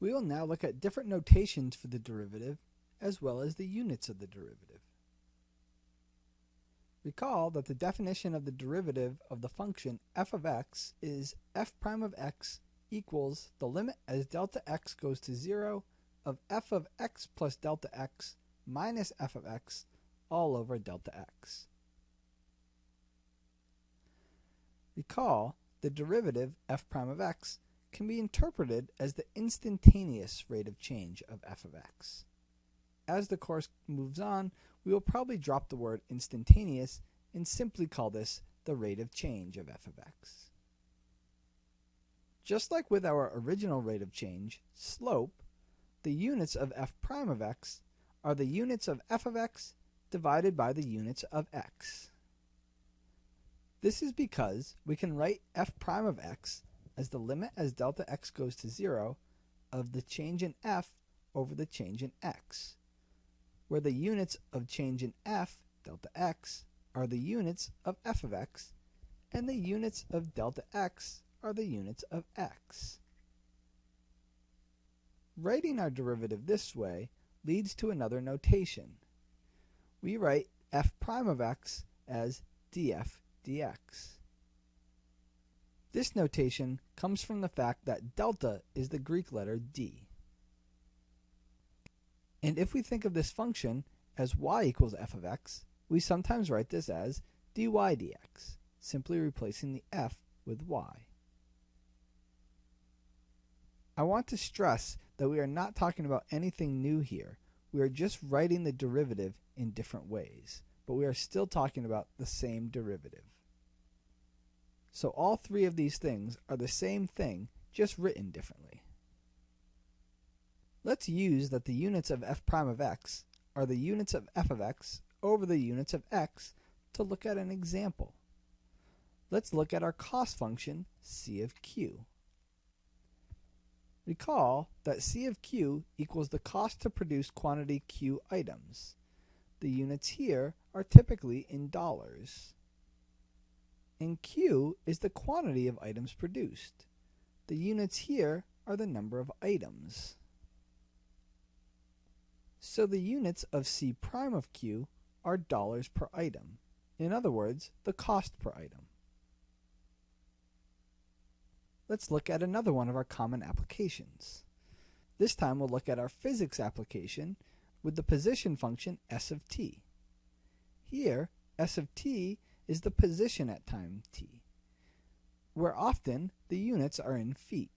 We will now look at different notations for the derivative as well as the units of the derivative. Recall that the definition of the derivative of the function f of x is f prime of x equals the limit as delta x goes to 0 of f of x plus delta x minus f of x all over delta x. Recall the derivative f prime of x can be interpreted as the instantaneous rate of change of f of x. As the course moves on, we will probably drop the word instantaneous and simply call this the rate of change of f of x. Just like with our original rate of change, slope, the units of f prime of x are the units of f of x divided by the units of x. This is because we can write f prime of x as the limit as delta x goes to 0 of the change in f over the change in x, where the units of change in f, delta x, are the units of f of x, and the units of delta x are the units of x. Writing our derivative this way leads to another notation. We write f prime of x as df dx. This notation comes from the fact that delta is the Greek letter d. And if we think of this function as y equals f of x, we sometimes write this as dy dx, simply replacing the f with y. I want to stress that we are not talking about anything new here. We are just writing the derivative in different ways, but we are still talking about the same derivative. So all three of these things are the same thing, just written differently. Let's use that the units of f prime of x are the units of f of x over the units of x to look at an example. Let's look at our cost function c of q. Recall that c of q equals the cost to produce quantity q items. The units here are typically in dollars. And q is the quantity of items produced. The units here are the number of items. So the units of c prime of q are dollars per item. In other words, the cost per item. Let's look at another one of our common applications. This time we'll look at our physics application with the position function s of t. Here, s of t is the position at time t, where often the units are in feet.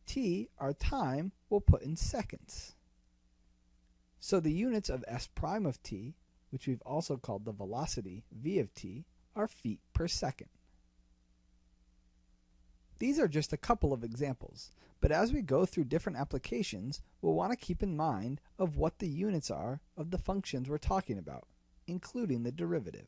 T, our time, we'll put in seconds. So the units of s prime of t, which we've also called the velocity v of t, are feet per second. These are just a couple of examples, but as we go through different applications, we'll want to keep in mind of what the units are of the functions we're talking about, including the derivative.